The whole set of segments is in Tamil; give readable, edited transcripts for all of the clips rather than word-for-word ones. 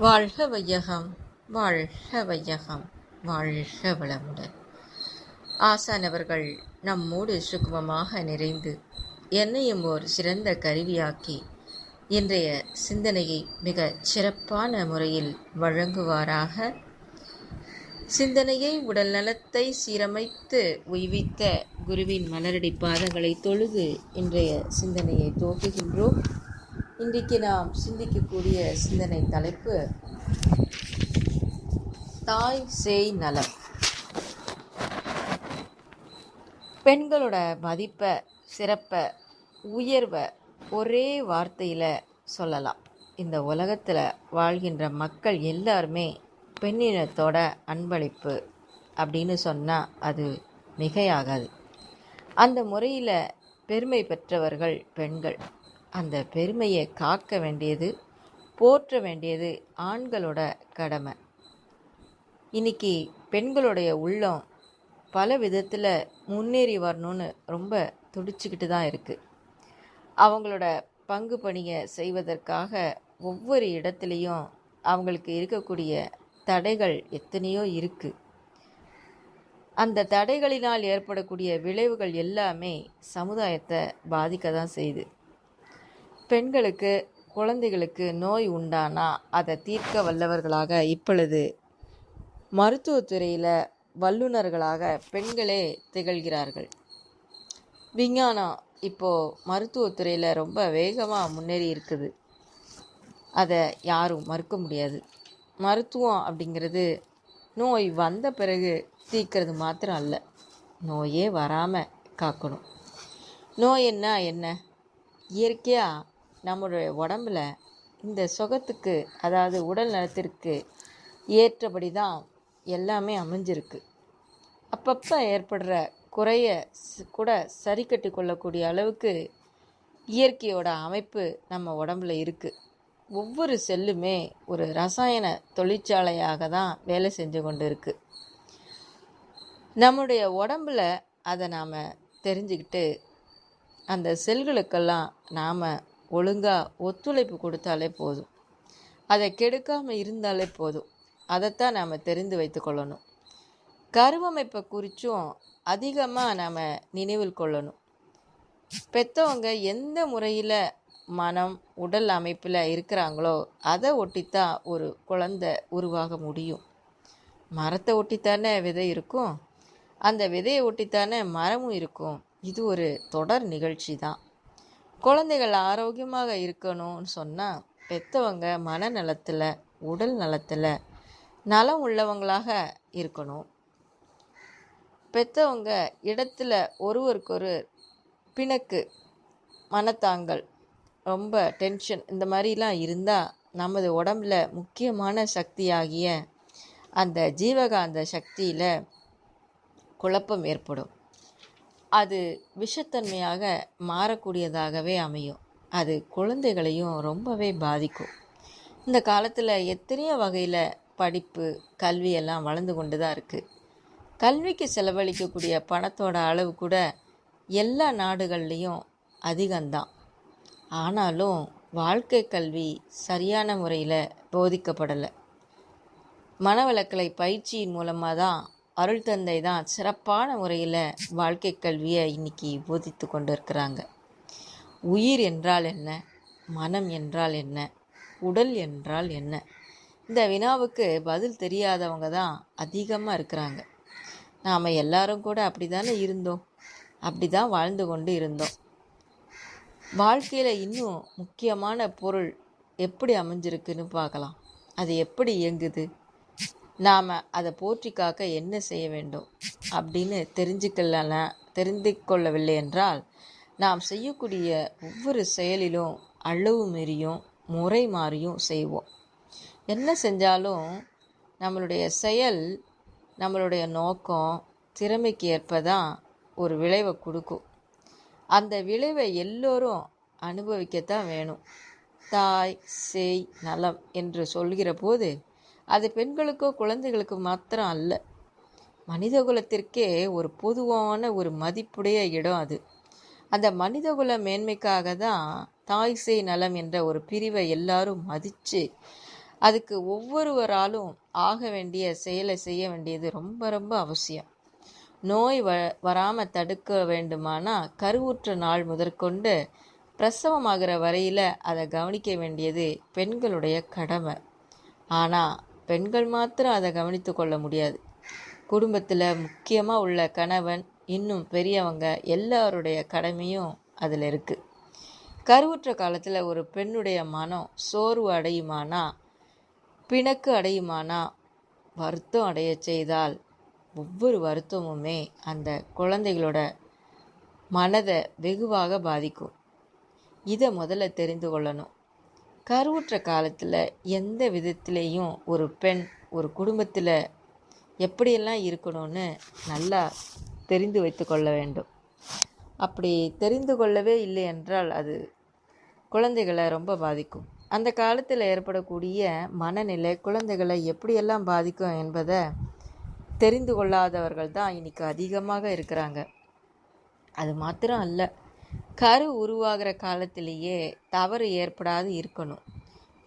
வாழ்க வையகம், வாழ்க வையகம், வாழ்க வளமுடன். ஆசானவர்கள் நம்மோடு சுகமமாக நிறைந்து என்னையும் ஓர் சிறந்த கருவியாக்கி இன்றைய சிந்தனையை மிகச் சிறப்பான முறையில் வழங்குவாராக. சிந்தனையை உடல் நலத்தை சீரமைத்து உய்வித்த குருவின் மலரடி பாதங்களை தொழுது இன்றைய சிந்தனையை துவக்குகின்றோம். இன்றைக்கு நாம் சிந்திக்கக்கூடிய சிந்தனை தலைப்பு தாய் சேய் நலம். பெண்களோட மதிப்பை, சிறப்பை, உயர்வை ஒரே வார்த்தையில் சொல்லலாம். இந்த உலகத்தில் வாழ்கின்ற மக்கள் எல்லாருமே பெண்ணினத்தோட அன்பளிப்பு அப்படின்னு சொன்னால் அது மிகையாகாது. அந்த முறையில் பெருமை பெற்றவர்கள் பெண்கள். அந்த பெருமையை காக்க வேண்டியது, போற்ற வேண்டியது ஆண்களோட கடமை. இன்னைக்கு பெண்களுடைய உள்ளம் பல விதத்தில் முன்னேறி வரணும்னு ரொம்ப துடிச்சுக்கிட்டு தான் இருக்குது. அவங்களோட பங்கு பணியை செய்வதற்காக ஒவ்வொரு இடத்துலையும் அவங்களுக்கு இருக்கக்கூடிய தடைகள் எத்தனையோ இருக்குது. அந்த தடைகளினால் ஏற்படக்கூடிய விளைவுகள் எல்லாமே சமுதாயத்தை பாதிக்க தான் செய்யுது. பெண்களுக்கு, குழந்தைகளுக்கு நோய் உண்டானா அதை தீர்க்க வல்லவர்களாக இப்பொழுது மருத்துவத்துறையில் வல்லுநர்களாக பெண்களே திகழ்கிறார்கள். விஞ்ஞானம் இப்போது மருத்துவத்துறையில் ரொம்ப வேகமாக முன்னேறி இருக்குது. அதை யாரும் மறுக்க முடியாது. மருத்துவம் அப்படிங்கிறது நோய் வந்த பிறகு தீர்க்கிறது மாத்திரம் அல்ல, நோயே வராமல் காக்கணும். நோய்ன்னா என்ன? இயற்கையாக நம்மளுடைய உடம்பில் இந்த சுகத்துக்கு, அதாவது உடல் நலத்திற்கு ஏற்றபடி தான் எல்லாமே அமைஞ்சிருக்கு. அப்பப்போ ஏற்படுற குறைய கூட சரி கட்டி கொள்ளக்கூடிய அளவுக்கு இயற்கையோட அமைப்பு நம்ம உடம்புல இருக்குது. ஒவ்வொரு செல்லுமே ஒரு ரசாயன தொழிற்சாலையாக தான் வேலை செஞ்சு கொண்டு இருக்குது. நம்முடைய உடம்புல அதை நாம் தெரிஞ்சுக்கிட்டு அந்த செல்களுக்கெல்லாம் நாம் ஒழுங்காக ஒத்துழைப்பு கொடுத்தாலே போதும். அதை கெடுக்காமல் இருந்தாலே போதும். அதைத்தான் நாம் தெரிந்து வைத்து கொள்ளணும். கருவமைப்பை குறித்தும் அதிகமாக நாம் நினைவில் கொள்ளணும். பெற்றவங்க எந்த முறையில் மனம், உடல் அமைப்பில் இருக்கிறாங்களோ அதை ஒட்டித்தான் ஒரு குழந்தை உருவாக முடியும். மரத்தை ஒட்டித்தானே விதை இருக்கும், அந்த விதையை ஒட்டித்தானே மரமும் இருக்கும். இது ஒரு தொடர் நிகழ்ச்சி தான். குழந்தைகள் ஆரோக்கியமாக இருக்கணும்னு சொன்னால் பெற்றவங்க மனநலத்தில், உடல் நலத்தில் நலம் உள்ளவங்களாக இருக்கணும். பெற்றவங்க இடத்துல ஒருவருக்கொரு பிணக்கு, மனத்தாங்கல், ரொம்ப டென்ஷன், இந்த மாதிரிலாம் இருந்தால் நமது உடம்பில் முக்கியமான சக்தியாகிய அந்த ஜீவகாந்த சக்தியில் குழப்பம் ஏற்படும். அது விஷத்தன்மையாக மாறக்கூடியதாகவே அமையும். அது குழந்தைகளையும் ரொம்பவே பாதிக்கும். இந்த காலத்தில் எத்தனையோ வகையில் படிப்பு, கல்வியெல்லாம் வளர்ந்து கொண்டு தான் இருக்குது. கல்விக்கு செலவழிக்கக்கூடிய பணத்தோட அளவு கூட எல்லா நாடுகள்லேயும் அதிகம்தான். ஆனாலும் வாழ்க்கை கல்வி சரியான முறையில் போதிக்கப்படலை. மனவளக்கலை பயிற்சியின் மூலமாக தான் அருள் தந்தை தான் சிறப்பான முறையில் வாழ்க்கை கல்வியை இன்னைக்கு போதித்து கொண்டு இருக்கிறாங்க. உயிர் என்றால் என்ன? மனம் என்றால் என்ன? உடல் என்றால் என்ன? இந்த வினாவுக்கு பதில் தெரியாதவங்க தான் அதிகமாக இருக்கிறாங்க. நாம் எல்லாரும் கூட அப்படி தானே இருந்தோம், அப்படி தான் வாழ்ந்து கொண்டு இருந்தோம். வாழ்க்கையில் இன்னும் முக்கியமான பொருள் எப்படி அமைஞ்சிருக்குன்னு பார்க்கலாம். அது எப்படி இயங்குது, நாம் அதை போற்றி காக்க என்ன செய்ய வேண்டும் அப்படின்னு தெரிந்து கொள்ளவில்லை என்றால் நாம் செய்யக்கூடிய ஒவ்வொரு செயலிலும் அளவு மீறியும் முறை மாறியும் செய்வோம். என்ன செஞ்சாலும் நம்மளுடைய செயல், நம்மளுடைய நோக்கம், திறமைக்கு ஏற்பதான் ஒரு விளைவை கொடுக்கும். அந்த விளைவை எல்லோரும் அனுபவிக்கத்தான் வேணும். தாய் சேய் நலம் என்று சொல்கிற போது அது பெண்களுக்கோ குழந்தைகளுக்கு மாத்திரம் அல்ல, மனித குலத்திற்கே ஒரு பொதுவான ஒரு மதிப்புடைய இடம் அது. அந்த மனிதகுல மேன்மைக்காக தான் தாய் சேய் நலம் என்ற ஒரு பிரிவை எல்லாரும் மதித்து அதுக்கு ஒவ்வொருவராலும் ஆக வேண்டிய செயலை செய்ய வேண்டியது ரொம்ப ரொம்ப அவசியம். நோய் வராமல் தடுக்க வேண்டுமானா கருவுற்ற நாள் முதற்கொண்டு பிரசவமாகிற வரையில் அதை கவனிக்க வேண்டியது பெண்களுடைய கடமை. ஆனால் பெண்கள் மாத்திரம் அதை கவனித்து கொள்ள முடியாது. குடும்பத்தில் முக்கியமாக உள்ள கணவன், இன்னும் பெரியவங்க எல்லாருடைய கடமையும் அதில் இருக்குது. கருவுற்ற காலத்தில் ஒரு பெண்ணுடைய மனம் சோர்வு அடையுமானா, பிணக்கு அடையுமானா, வருத்தம் அடைய செய்தால் ஒவ்வொரு வருத்தமுமே அந்த குழந்தைகளோட மனதை வெகுவாக பாதிக்கும். இதை முதல்ல தெரிந்து கொள்ளணும். கருவுற்ற காலத்தில் எந்த விதத்திலையும் ஒரு பெண் ஒரு குடும்பத்தில் எப்படியெல்லாம் இருக்கணும்னு நல்லா தெரிந்து வைத்து கொள்ள வேண்டும். அப்படி தெரிந்து கொள்ளவே இல்லை என்றால் அது குழந்தைகளை ரொம்ப பாதிக்கும். அந்த காலத்தில் ஏற்படக்கூடிய மனநிலை குழந்தைகளை எப்படியெல்லாம் பாதிக்கும் என்பதை தெரிந்து கொள்ளாதவர்கள் தான் இன்னைக்கு அதிகமாக இருக்கிறாங்க. அது மாத்திரம் அல்ல, கரு உருவாகிற காலத்திலேயே தவறு ஏற்படாது இருக்கணும்.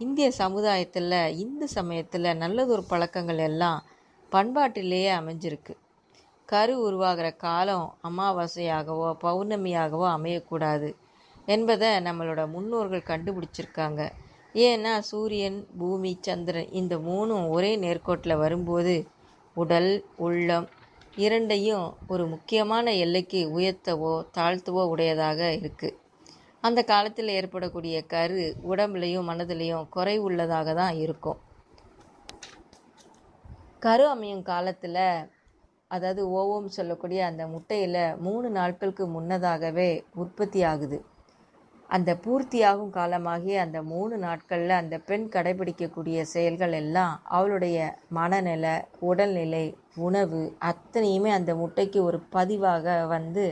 இந்திய சமுதாயத்தில் இந்த சமயத்தில் நல்லதொரு பழக்கங்கள் எல்லாம் பண்பாட்டிலேயே அமைஞ்சிருக்கு. கரு உருவாகிற காலம் அமாவாசையாகவோ பௌர்ணமியாகவோ அமையக்கூடாது என்பதை நம்மளோட முன்னோர்கள் கண்டுபிடிச்சிருக்காங்க. ஏன்னா சூரியன், பூமி, சந்திரன் இந்த மூணும் ஒரே நேர்கோட்டில் வரும்போது உடல், உள்ளம் இரண்டையும் ஒரு முக்கியமான எல்லைக்கு உயர்த்தவோ தாழ்த்தவோ உடையதாக இருக்குது. அந்த காலத்தில் ஏற்படக்கூடிய கரு உடம்புலையும் மனதிலையும் குறைவுள்ளதாக தான் இருக்கும். கரு அமையும் காலத்தில், அதாவது ஓவம் சொல்லக்கூடிய அந்த முட்டையில் 3 நாட்களுக்கு முன்னதாகவே உற்பத்தி ஆகுது. அந்த பூர்த்தியாகும் காலமாகிய அந்த 3 நாட்களில் அந்த பெண் கடைபிடிக்கக்கூடிய செயல்கள் எல்லாம் அவளுடைய மனநிலை, உடல்நிலை, உணவு அத்தனையுமே அந்த முட்டைக்கு ஒரு பதிவாக வந்து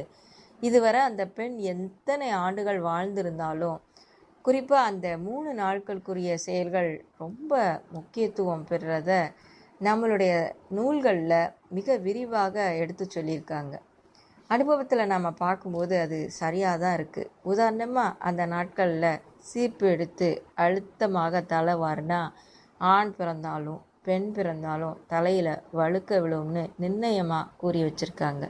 இதுவரை அந்த பெண் எத்தனை ஆண்டுகள் வாழ்ந்திருந்தாலும் குறிப்பாக அந்த 3 நாட்களுக்குரிய செயல்கள் ரொம்ப முக்கியத்துவம் பெறுறத நம்மளுடைய நூல்களில் மிக விரிவாக எடுத்து சொல்லியிருக்காங்க. அனுபவத்தில் நாம் பார்க்கும்போது அது சரியாக தான் இருக்குது. உதாரணமாக அந்த நாட்களில் சீப்பு எடுத்து அழுத்தமாக தலை வாரினா ஆண் பிறந்தாலும் பெண் பிறந்தாலும் தலையில் வழுக்க விழும்னு நிர்ணயமாக கூறி வச்சுருக்காங்க.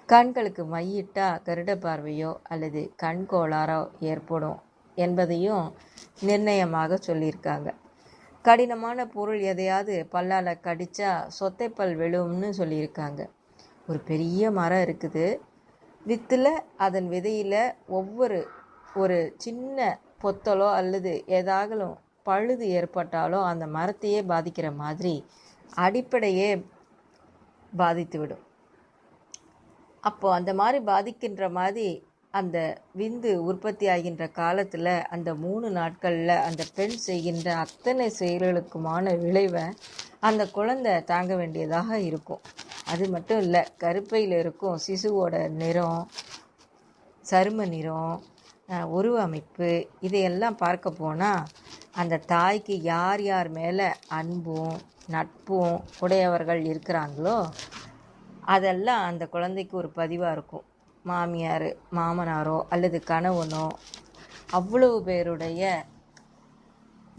கண்களுக்கு மையிட்டா கருட பார்வையோ அல்லது கண் கோளாறோ ஏற்படும் என்பதையும் நிர்ணயமாக சொல்லியிருக்காங்க. கடினமான பொருள் எதையாவது பல்லால் கடித்தா சொத்தைப்பல் விழும்னு சொல்லியிருக்காங்க. ஒரு பெரிய மரம் இருக்குது, வித்தில் அதன் விதையில் ஒரு சின்ன பொத்தலோ அல்லது ஏதாகலும் பழுது ஏற்பட்டாலோ அந்த மரத்தையே பாதிக்கிற மாதிரி அடிப்படையே பாதித்துவிடும். அப்போது அந்த மாதிரி பாதிக்கின்ற மாதிரி அந்த விந்து உற்பத்தி ஆகின்ற காலத்தில் அந்த 3 நாட்களில் அந்த பெண் செய்கின்ற அத்தனை செயல்களுக்குமான விளைவை அந்த குழந்தை தாங்க வேண்டியதாக இருக்கும். அது மட்டும் இல்லை, கருப்பையில் இருக்கும் சிசுவோட நிறம், சரும நிறம், உருவ அமைப்பு இதையெல்லாம் பார்க்க போனால் அந்த தாய்க்கு யார் யார் மேலே அன்பும் நட்பும் உடையவர்கள் இருக்கிறாங்களோ அதெல்லாம் அந்த குழந்தைக்கு ஒரு பதிவாக இருக்கும். மாமியார், மாமனாரோ அல்லது கணவனோ அவ்வளவு பேருடைய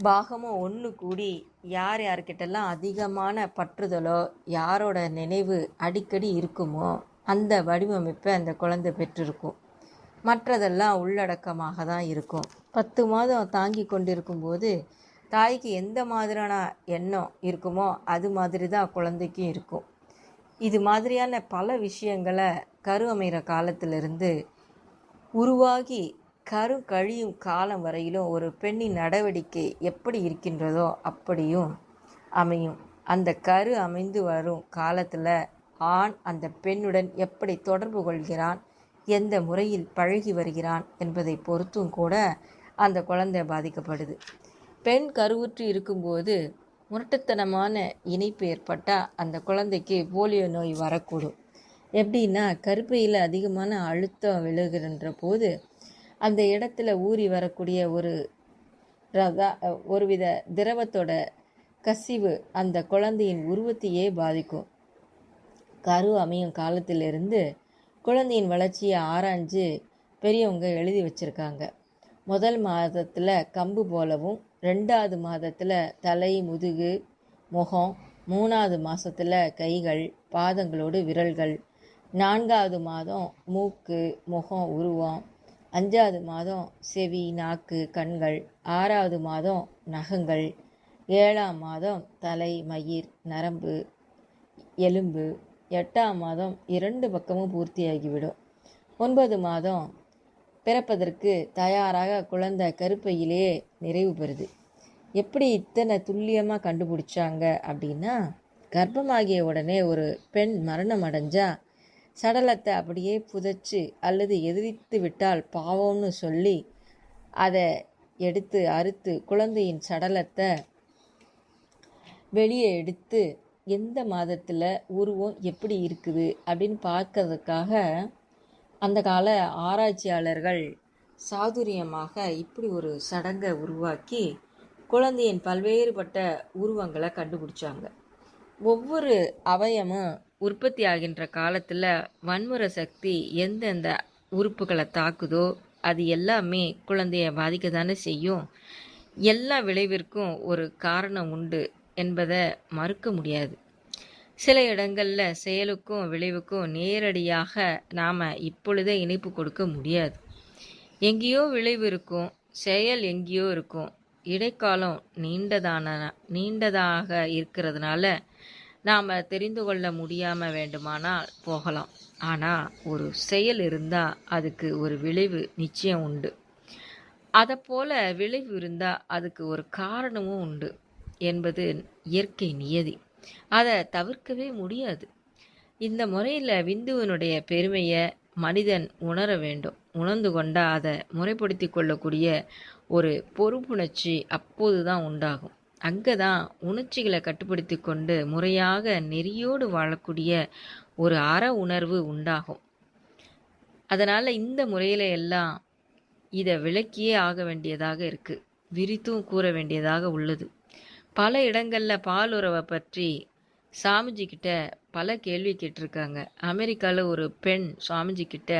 பாகமும் ஒன்று கூடி யார் யார்கிட்டெல்லாம் அதிகமான பற்றுதலோ யாரோட நினைவு அடிக்கடி இருக்குமோ அந்த வடிவமைப்பை அந்த குழந்தை பெற்றிருக்கும். மற்றதெல்லாம் உள்ளடக்கமாக தான் இருக்கும். 10 மாதம் தாங்கி கொண்டிருக்கும்போது தாய்க்கு எந்த மாதிரியான எண்ணம் இருக்குமோ அது மாதிரி தான் குழந்தைக்கும் இருக்கும். இது மாதிரியான பல விஷயங்களை கரு அமைகிற காலத்திலிருந்து உருவாகி கரு கழியும் காலம் வரையிலும் ஒரு பெண்ணின் நடவடிக்கை எப்படி இருக்கின்றதோ அப்படியும் அமையும். அந்த கரு அமைந்து வரும் காலத்தில் ஆண் அந்த பெண்ணுடன் எப்படி தொடர்பு கொள்கிறான், எந்த முறையில் பழகி வருகிறான் என்பதை பொறுத்தும் கூட அந்த குழந்தை பாதிக்கப்படுது. பெண் கருவுற்று இருக்கும்போது முரட்டுத்தனமான இணைப்பு ஏற்பட்டால் அந்த குழந்தைக்கு போலியோ நோய் வரக்கூடும். எப்படின்னா, கருப்பையில் அதிகமான அழுத்தம் விழுகின்ற போது அந்த இடத்துல ஊறி வரக்கூடிய ஒருவித திரவத்தோட கசிவு அந்த குழந்தையின் உருவத்தையே பாதிக்கும். கரு அமையும் காலத்திலிருந்து குழந்தையின் வளர்ச்சியை ஆராய்ஞ்சு பெரியவங்க எழுதி வச்சுருக்காங்க. முதல் மாதத்தில் கம்பு போலவும், 2வது மாதத்தில் தலை, முதுகு, முகம், 3வது மாதத்தில் கைகள், பாதங்களோடு விரல்கள், 4வது மாதம் மூக்கு, முகம், உருவம், 5வது மாதம் செவி, நாக்கு, கண்கள், 6வது மாதம் நகங்கள், 7ஆம் மாதம் தலை, மயிர், நரம்பு, எலும்பு, 8ஆம் மாதம் 2 பக்கமும் பூர்த்தியாகிவிடும். 9 மாதம் பிறப்பதற்கு தயாராக குழந்தை கருப்பையிலேயே நிறைவு பெறுது. எப்படி இத்தனை துல்லியமாக கண்டுபிடிச்சாங்க அப்படின்னா, கர்ப்பமாகிய உடனே ஒரு பெண் மரணம் அடைஞ்சா சடலத்தை அப்படியே புதைச்சி அல்லது எதிரித்து விட்டால் பாவம்னு சொல்லி அதை எடுத்து அறுத்து குழந்தையின் சடலத்தை வெளியே எடுத்து எந்த மாதத்தில் உருவம் எப்படி இருக்குது அப்படின்னு பார்க்கறதுக்காக அந்த கால ஆராய்ச்சியாளர்கள் சாதுரியமாக இப்படி ஒரு சடங்கை உருவாக்கி குழந்தையின் பல்வேறுபட்ட உருவங்களை கண்டுபிடிச்சாங்க. ஒவ்வொரு அவயமும் உற்பத்தி ஆகின்ற காலத்தில் வன்முறை சக்தி எந்தெந்த உறுப்புகளை தாக்குதோ அது எல்லாமே குழந்தைய பாதிக்க தானே செய்யும். எல்லா விளைவிற்கும் ஒரு காரணம் உண்டு என்பதை மறுக்க முடியாது. சில இடங்களில் செயலுக்கும் விளைவுக்கும் நேரடியாக நாம் இப்பொழுதே இணைப்பு கொடுக்க முடியாது. எங்கேயோ விளைவு இருக்கும், செயல் எங்கேயோ இருக்கும். இடைக்காலம் நீண்டதாக இருக்கிறதுனால நாம் தெரிந்து கொள்ள முடியாமல் வேண்டுமானால் போகலாம். ஆனால் ஒரு செயல் இருந்தால் அதுக்கு ஒரு விளைவு நிச்சயம் உண்டு. அதை போல விளைவு இருந்தால் அதுக்கு ஒரு காரணமும் உண்டு என்பது இயற்கை நியதி. அதை தவிர்க்கவே முடியாது. இந்த முறையில் விந்துவனுடைய பெருமையை மனிதன் உணர வேண்டும். உணர்ந்து கொண்டால் அதை முறைப்படுத்தி கொள்ளக்கூடிய ஒரு பொறுப்புணர்ச்சி அப்போது தான் உண்டாகும். அங்கே தான் உணர்ச்சிகளை கட்டுப்படுத்தி கொண்டு முறையாக நெறியோடு வாழக்கூடிய ஒரு அற உணர்வு உண்டாகும். அதனால் இந்த முறையில் எல்லாம் இதை விளக்கியே ஆக வேண்டியதாக இருக்குது, விரித்தும் கூற வேண்டியதாக உள்ளது. பல இடங்களில் பாலுறவை பற்றி சாமிஜிக்கிட்ட பல கேள்வி கேட்டிருக்காங்க. அமெரிக்காவில் ஒரு பெண் சாமிஜிக்கிட்ட,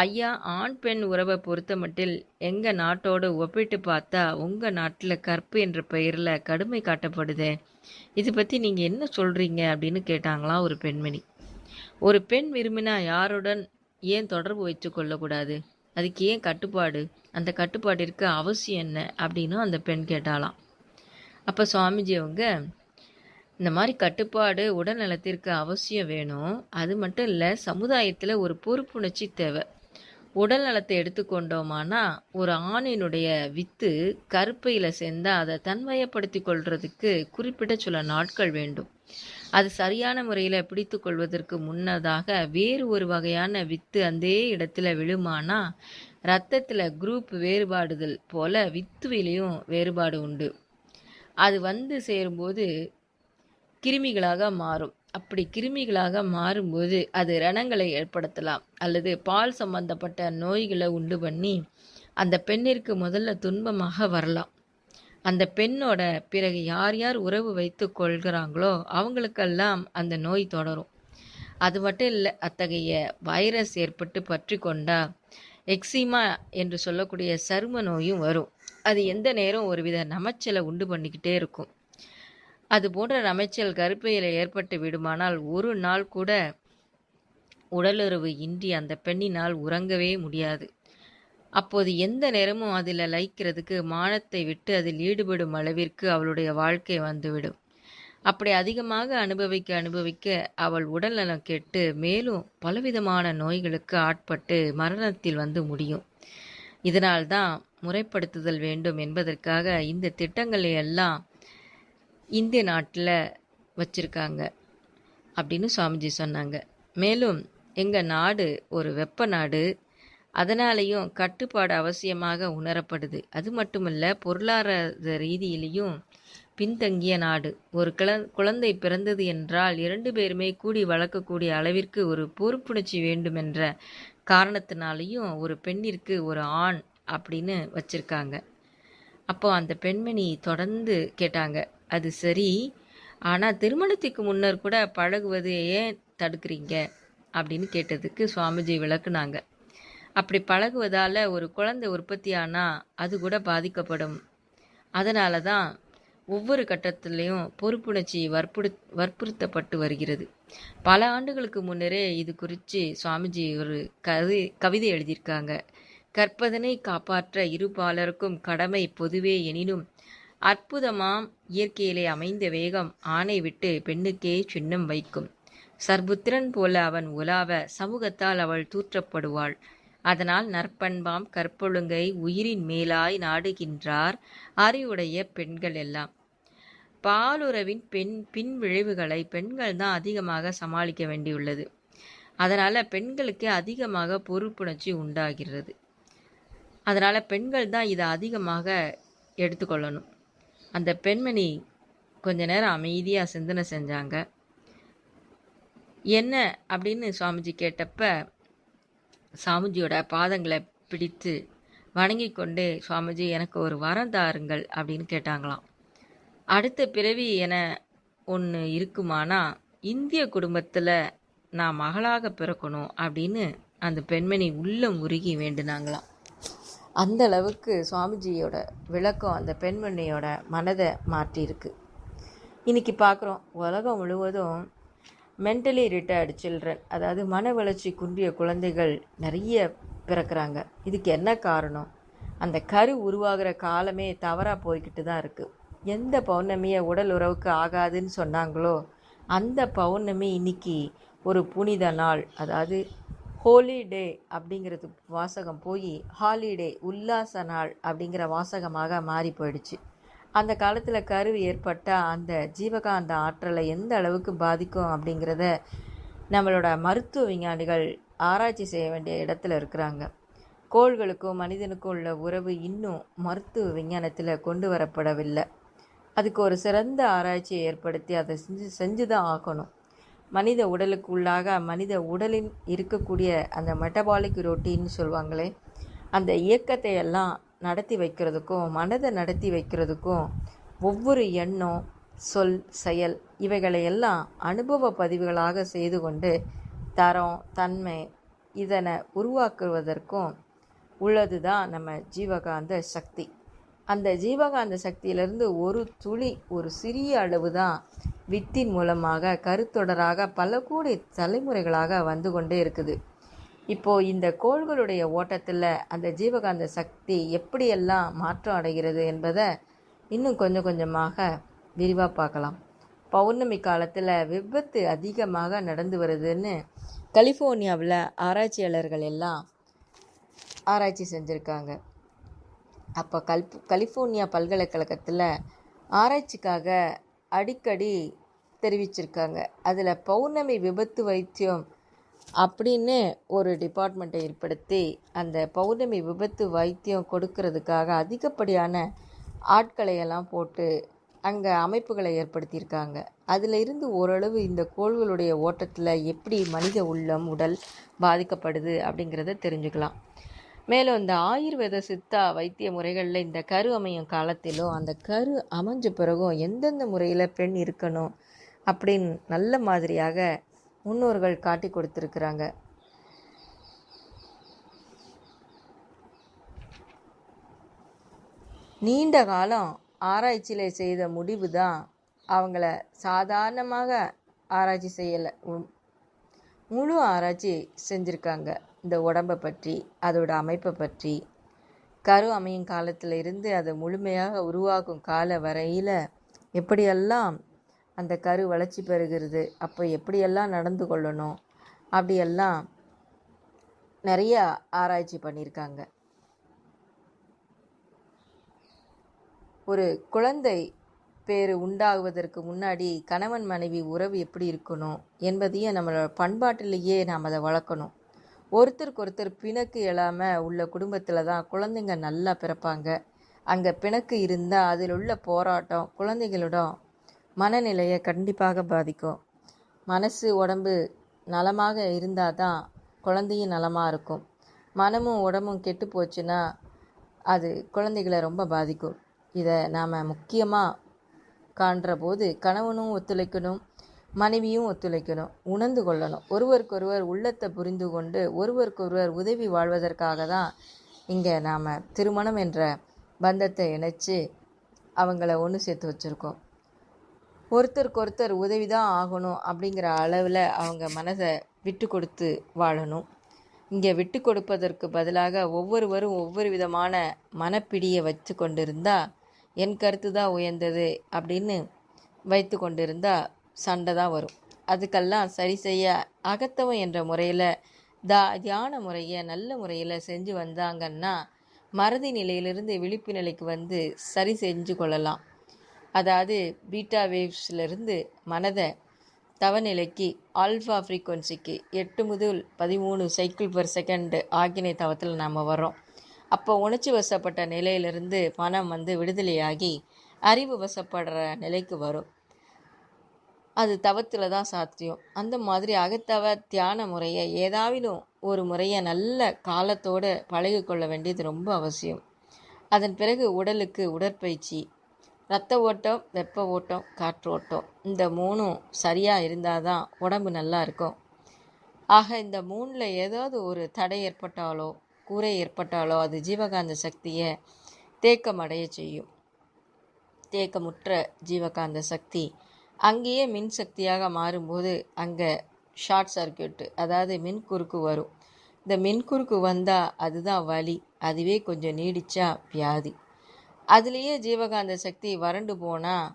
ஐயா, ஆண் பெண் உறவை பொறுத்த மட்டில் எங்கள் நாட்டோடு ஒப்பிட்டு பார்த்தா உங்கள் நாட்டில் கற்பு என்ற பெயரில் கடுமை காட்டப்படுதே, இது பற்றி நீங்கள் என்ன சொல்கிறீங்க அப்படின்னு கேட்டாங்களாம் ஒரு பெண்மணி. ஒரு பெண் விரும்பினா யாருடன் ஏன் தொடர்பு வைத்து கொள்ளக்கூடாது? அதுக்கு ஏன் கட்டுப்பாடு? அந்த கட்டுப்பாட்டிற்கு அவசியம் என்ன அப்படின்னு அந்த பெண் கேட்டாலாம். அப்போ சுவாமிஜி அவங்க, இந்த மாதிரி கட்டுப்பாடு உடல் நலத்திற்கு அவசியம் வேணும். அது மட்டும் இல்லை, சமுதாயத்தில் ஒரு பொறுப்புணர்ச்சி தேவை. உடல் நலத்தை எடுத்துக்கொண்டோமானா ஒரு ஆணினுடைய வித்து கருப்பையில் சேர்ந்தால் அதை தன்வயப்படுத்தி கொள்றதுக்கு குறிப்பிட்ட சில நாட்கள் வேண்டும். அது சரியான முறையில் பிடித்து கொள்வதற்கு முன்னதாக வேறு ஒரு வகையான வித்து அந்த இடத்துல விழுமானா இரத்தத்தில் குரூப் வேறுபாடுதல் போல வித்துவிலையும் வேறுபாடு உண்டு. அது வந்து சேரும்போது கிருமிகளாக மாறும். அப்படி கிருமிகளாக மாறும்போது அது ரணங்களை ஏற்படுத்தலாம் அல்லது பால் சம்பந்தப்பட்ட நோய்களை உண்டு பண்ணி அந்த பெண்ணிற்கு முதல்ல துன்பமாக வரலாம். அந்த பெண்ணோட பிறகு யார் யார் உறவு வைத்து கொள்கிறாங்களோ அவங்களுக்கெல்லாம் அந்த நோய் தொடரும். அது மட்டும் இல்லை, அத்தகைய வைரஸ் ஏற்பட்டு பற்றி கொண்டா எக்ஸிமா என்று சொல்லக்கூடிய சரும நோயும் வரும். அது எந்த நேரம் ஒருவித நமைச்சலை உண்டு பண்ணிக்கிட்டே இருக்கும். அது போன்ற நமைச்சல் கருப்பையில் ஏற்பட்டு விடுமானால் ஒரு நாள் கூட உடலுறவு இன்றி அந்த பெண்ணினால் உறங்கவே முடியாது. அப்போது எந்த நேரமும் அதில் லயிக்கிறதுக்கு மானத்தை விட்டு அதில் ஈடுபடும் அளவிற்கு அவளுடைய வாழ்க்கை வந்துவிடும். அப்படி அதிகமாக அனுபவிக்க அவள் உடல்நலம் கெட்டு மேலும் பலவிதமான நோய்களுக்கு ஆட்பட்டு மரணத்தில் வந்து முடியும். இதனால்தான் முறைப்படுத்துதல் வேண்டும் என்பதற்காக இந்த திட்டங்களை எல்லாம் இந்திய நாட்டில் வச்சுருக்காங்க அப்படின்னு சுவாமிஜி சொன்னாங்க. மேலும் எங்கள் நாடு ஒரு வெப்ப நாடு, அதனாலேயும் கட்டுப்பாடு அவசியமாக உணரப்படுது. அது மட்டுமல்ல, பொருளாதார ரீதியிலையும் பின்தங்கிய நாடு. ஒரு குழந்தை பிறந்தது என்றால் 2 பேருமே கூடி வளர்க்கக்கூடிய அளவிற்கு ஒரு பொறுப்புணர்ச்சி வேண்டுமென்ற காரணத்தினாலேயும் ஒரு பெண்ணிற்கு ஒரு ஆண் அப்படின்னு வச்சுருக்காங்க. அப்போ அந்த பெண்மணி தொடர்ந்து கேட்டாங்க, அது சரி, ஆனால் திருமணத்துக்கு முன்னர் கூட பழகுவது ஏன் தடுக்கிறீங்க அப்படின்னு கேட்டதுக்கு சுவாமிஜி விளக்குனாங்க. அப்படி பழகுவதால் ஒரு குழந்தை உற்பத்தி ஆனால் அது கூட பாதிக்கப்படும். அதனால தான் ஒவ்வொரு கட்டத்திலையும் பொறுப்புணர்ச்சி வற்புறுத்தப்பட்டு வருகிறது. பல ஆண்டுகளுக்கு முன்னரே இது குறித்து சுவாமிஜி ஒரு கவிதை எழுதியிருக்காங்க. கற்பதனை காப்பாற்ற இருபாலருக்கும் கடமை பொதுவே எனினும் அற்புதமாம் இயற்கையிலே அமைந்த வேகம் ஆணை விட்டு பெண்ணுக்கே சின்னம் வைக்கும். சர்புத்திரன் போல அவன் உலாவ சமூகத்தால் அவள் தூற்றப்படுவாள். அதனால் நற்பண்பாம் கற்பொழுங்கை உயிரின் மேலாய் நாடுகின்றார் அறிவுடைய பெண்கள் எல்லாம். பாலுறவின் பின் விளைவுகளை பெண்கள் தான் அதிகமாக சமாளிக்க வேண்டியுள்ளது. அதனால் பெண்களுக்கு அதிகமாக பொறுப்புணர்ச்சி உண்டாகிறது. அதனால் பெண்கள் தான் இதை அதிகமாக எடுத்துக்கொள்ளணும். அந்த பெண்மணி கொஞ்ச நேரம் அமைதியாக சிந்தனை செஞ்சாங்க. என்ன அப்படின்னு சுவாமிஜி கேட்டப்ப சாமிஜியோட பாதங்களை பிடித்து வணங்கி கொண்டே, சுவாமிஜி எனக்கு ஒரு வரம் தாருங்கள் அப்படின்னு கேட்டாங்களாம். அடுத்த பிறவி என ஒன்று இருக்குமானா இந்திய குடும்பத்தில் நான் மகளாக பிறக்கணும் அப்படின்னு அந்த பெண்மணி உள்ளம் உருகி வேண்டுனாங்களாம். அந்த அளவுக்கு சுவாமிஜியோட விளக்கம் அந்த பெண்மணியோட மனதை மாற்றியிருக்கு. இன்றைக்கி பார்க்குறோம், உலகம் முழுவதும் மென்டலி ரிட்டையர்டு சில்ட்ரன், அதாவது மன வளர்ச்சி குன்றிய குழந்தைகள் நிறைய பிறக்கிறாங்க. இதுக்கு என்ன காரணம்? அந்த கரு உருவாகிற காலமே தவறாக போய்கிட்டு தான் இருக்குது. எந்த பௌர்ணமியை உடல் உறவுக்கு ஆகாதுன்னு சொன்னாங்களோ அந்த பௌர்ணமி இன்னைக்கு ஒரு புனித நாள், அதாவது ஹோலி டே அப்படிங்கிறது வாசகம் போய் ஹாலிடே உல்லாச நாள் அப்படிங்கிற வாசகமாக மாறி போயிடுச்சு. அந்த காலத்தில் கரு ஏற்பட்டால் அந்த ஜீவகாந்த ஆற்றலை எந்த அளவுக்கு பாதிக்கும் அப்படிங்கிறத நம்மளோட மருத்துவ விஞ்ஞானிகள் ஆராய்ச்சி செய்ய வேண்டிய இடத்துல இருக்கிறாங்க. கோள்களுக்கும் மனிதனுக்கும் உள்ள உறவு இன்னும் மருத்துவ விஞ்ஞானத்தில் கொண்டு வரப்படவில்லை. அதுக்கு ஒரு சிறந்த ஆராய்ச்சியை ஏற்படுத்தி அதை செஞ்சு தான் ஆகணும். மனித உடலுக்கு உள்ளாக மனித உடலின் இருக்கக்கூடிய அந்த மெட்டபாலிக் ரொட்டீன்னு சொல்லுவாங்களே, அந்த இயக்கத்தை எல்லாம் நடத்தி வைக்கிறதுக்கும் மனதை நடத்தி வைக்கிறதுக்கும் ஒவ்வொரு எண்ணம், சொல், செயல் இவைகளையெல்லாம் அனுபவ பதிவுகளாக செய்து கொண்டு தரம், தன்மை இதனை உருவாக்குவதற்கும் உள்ளது தான் நம்ம ஜீவகாந்த சக்தி. அந்த ஜீவகாந்த சக்தியிலிருந்து ஒரு துளி, ஒரு சிறிய அளவு தான் வித்தின் மூலமாக கருத்தொடராக பல கோடி தலைமுறைகளாக வந்து கொண்டே இருக்குது. இப்போது இந்த கோள்களுடைய ஓட்டத்தில் அந்த ஜீவகாந்த சக்தி எப்படியெல்லாம் மாற்றம் அடைகிறது என்பதை இன்னும் கொஞ்சம் கொஞ்சமாக விரிவாக பார்க்கலாம். பௌர்ணமி காலத்தில் விபத்து அதிகமாக நடந்து வருதுன்னு கலிஃபோர்னியாவில் ஆராய்ச்சியாளர்கள் எல்லாம் ஆராய்ச்சி செஞ்சுருக்காங்க. அப்போ கலிஃபோர்னியா பல்கலைக்கழகத்தில் ஆராய்ச்சிக்காக அடிக்கடி தெரிவிச்சிருக்காங்க. அதில் பௌர்ணமி விபத்து வைத்தியம் அப்படின்னு ஒரு டிபார்ட்மெண்ட்டை ஏற்படுத்தி அந்த பௌர்ணமி விபத்து வைத்தியம் கொடுக்கறதுக்காக அதிகப்படியான ஆட்களை எல்லாம் போட்டு அங்கே அமைப்புகளை ஏற்படுத்தியிருக்காங்க. அதில் இருந்து ஓரளவு இந்த கோள்களுடைய ஓட்டத்தில் எப்படி மனித உள்ளம், உடல் பாதிக்கப்படுது அப்படிங்கிறத தெரிஞ்சுக்கலாம். மேலும் இந்த ஆயுர்வேத சித்தா வைத்திய முறைகளில் இந்த கரு அமையும் காலத்திலும் அந்த கரு அமைஞ்ச பிறகும் எந்தெந்த முறையில் பெண் இருக்கணும் அப்படின்னு நல்ல மாதிரியாக முன்னோர்கள் காட்டி கொடுத்துருக்குறாங்க. நீண்ட காலம் ஆராய்ச்சியில் செய்த முடிவு தான் அவங்கள சாதாரணமாக ஆராய்ச்சி செய்யலை, முழு ஆராய்ச்சி செஞ்சுருக்காங்க. இந்த உடம்பை பற்றி, அதோட அமைப்பை பற்றி, கரு அமையும் காலத்தில் இருந்து அதை முழுமையாக உருவாக்கும் கால வரையில் எப்படியெல்லாம் அந்த கரு வளர்ச்சி பெறுகிறது, அப்போ எப்படியெல்லாம் நடந்து கொள்ளணும், அப்படியெல்லாம் நிறைய ஆராய்ச்சி பண்ணியிருக்காங்க. ஒரு குழந்தை பேர் உண்டாகுவதற்கு முன்னாடி கணவன் மனைவி உறவு எப்படி இருக்கணும் என்பதையும் நம்மளோட பண்பாட்டிலேயே நாம் அதை வளர்க்கணும். ஒருத்தருக்கு ஒருத்தர் பிணக்கு இல்லாமல் உள்ள குடும்பத்தில் தான் குழந்தைங்க நல்லா பிறப்பாங்க. அங்கே பிணக்கு இருந்தால் அதில் உள்ள போராட்டம் குழந்தைகளோட மனநிலையை கண்டிப்பாக பாதிக்கும். மனசு உடம்பு நலமாக இருந்தால் தான் குழந்தையும் நலமாக இருக்கும். மனமும் உடம்பும் கெட்டு போச்சுன்னா அது குழந்தைகளை ரொம்ப பாதிக்கும். இதை நாம் முக்கியமாக காண்ற போது கணவனும் ஒத்துழைக்கணும், மனைவியும் ஒத்துழைக்கணும், உணர்ந்து கொள்ளணும். ஒருவருக்கொருவர் உள்ளத்தை புரிந்து கொண்டு ஒருவருக்கொருவர் உதவி வாழ்வதற்காக தான் இங்கே நாம் திருமணம் என்ற பந்தத்தை இணைச்சு அவங்கள ஒன்று சேர்த்து வச்சுருக்கோம். ஒருத்தருக்கு ஒருத்தர் உதவி தான் ஆகணும் அப்படிங்கிற அளவில் அவங்க மனதை விட்டு கொடுத்து வாழணும். இங்கே விட்டு கொடுப்பதற்கு பதிலாக ஒவ்வொருவரும் ஒவ்வொரு விதமான மனப்பிடியை வச்சு கொண்டிருந்தால் என் கருத்து தான் உயர்ந்தது அப்படின்னு வைத்து கொண்டிருந்தால் சண்டை தான் வரும். அதுக்கெல்லாம் சரி செய்ய அகத்தவம் என்ற முறையில் தியான முறையை நல்ல முறையில் செஞ்சு வந்தாங்கன்னா மறதி நிலையிலிருந்து விழிப்பு நிலைக்கு வந்து சரி செஞ்சு கொள்ளலாம். அதாவது பீட்டா வேவ்ஸ்லேருந்து மனதை தவநிலைக்கு ஆல்ஃபா ஃப்ரீக்வன்சிக்கு 8 முதல் 13 சைக்கிள் பெர் செகண்ட் ஆக்கினை தவத்தில் நாம் வர்றோம். அப்போ உணர்ச்சி வசப்பட்ட நிலையிலிருந்து மனம் வந்து விடுதலையாகி அறிவு வசப்படுற நிலைக்கு வரும். அது தவத்தில் தான் சாத்தியம். அந்த மாதிரி அகத்தவ தியான முறையை ஏதாவது ஒரு முறையை நல்ல காலத்தோடு பழகி கொள்ள வேண்டியது ரொம்ப அவசியம். அதன் பிறகு உடலுக்கு உடற்பயிற்சி, இரத்த ஓட்டம், வெப்ப ஓட்டம், காற்று ஓட்டம், இந்த 3ம் சரியாக இருந்தால் தான் உடம்பு நல்லா இருக்கும். ஆக இந்த 3ல் ஏதாவது ஒரு தடை ஏற்பட்டாலோ கூரை ஏற்பட்டாலோ அது ஜீவகாந்த சக்தியை தேக்கமடைய செய்யும். தேக்கமுற்ற ஜீவகாந்த சக்தி அங்கேயே மின் சக்தியாக மாறும்போது அங்கே ஷார்ட் சர்க்கியூட்டு, அதாவது மின்குறுக்கு வரும். இந்த மின்குறுக்கு வந்தால் அதுதான் வலி. அதுவே கொஞ்சம் நீடிச்சா வியாதி. அதுலேயே ஜீவகாந்த சக்தி வறண்டு போனால்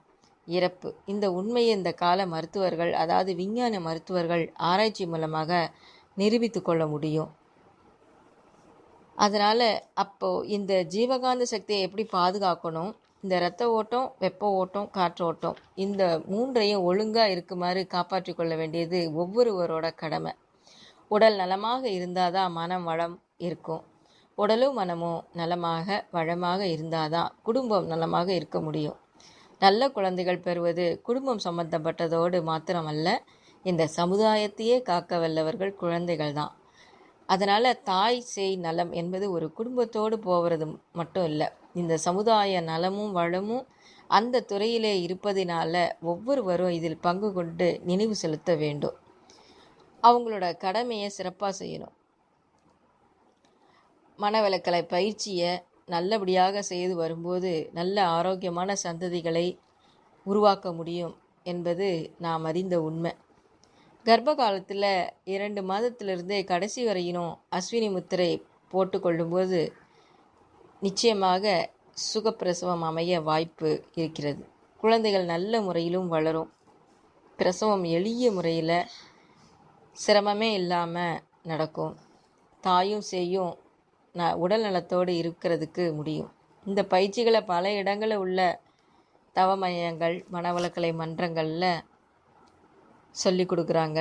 இறப்பு. இந்த உண்மையை இந்த கால மருத்துவர்கள், அதாவது விஞ்ஞான மருத்துவர்கள் ஆராய்ச்சி மூலமாக நிரூபித்து கொள்ள முடியும். அதனால் அப்போது இந்த ஜீவகாந்த சக்தியை எப்படி பாதுகாக்கணும், இந்த இரத்த ஓட்டம், வெப்ப ஓட்டம், காற்று ஓட்டம், இந்த 3ஐயும் ஒழுங்காக இருக்குமாறு காப்பாற்றி கொள்ள வேண்டியது ஒவ்வொருவரோட கடமை. உடல் நலமாக இருந்தால் தான் மனம் வளம் இருக்கும். உடலும் மனமும் நலமாக வளமாக இருந்தால் தான் குடும்பம் நலமாக இருக்க முடியும். நல்ல குழந்தைகள் பெறுவது குடும்பம் சம்பந்தப்பட்டதோடு மாத்திரமல்ல, இந்த சமுதாயத்தையே காக்க வல்லவர்கள் குழந்தைகள் தான். அதனால் தாய் சேய் நலம் என்பது ஒரு குடும்பத்தோடு போகிறது மட்டும் இல்லை, இந்த சமுதாய நலமும் வளமும் அந்த துறையிலே இருப்பதினால ஒவ்வொருவரும் இதில் பங்கு கொண்டு நினைவு செலுத்த வேண்டும். அவங்களோட கடமையை சிறப்பாக செய்யணும். மனவளக்கலை பயிற்சியை நல்லபடியாக செய்து வரும்போது நல்ல ஆரோக்கியமான சந்ததிகளை உருவாக்க முடியும் என்பது நாம் அறிந்த உண்மை. கர்ப்ப காலத்தில் 2 மாதத்திலிருந்தே கடைசி வரையினும் அஸ்வினி முத்திரை போட்டு கொள்ளும்போது நிச்சயமாக சுகப்பிரசவம் அமைய வாய்ப்பு இருக்கிறது. குழந்தைகள் நல்ல முறையிலும் வளரும். பிரசவம் எளிய முறையில் சிரமமே இல்லாமல் நடக்கும். தாயும் சேயும் உடல் நலத்தோடு இருக்கிறதுக்கு முடியும். இந்த பயிற்சிகளை பல இடங்களில் உள்ள தவமயங்கள், மனவளக்கலை மன்றங்களில் சொல்லி கொடுக்குறாங்க.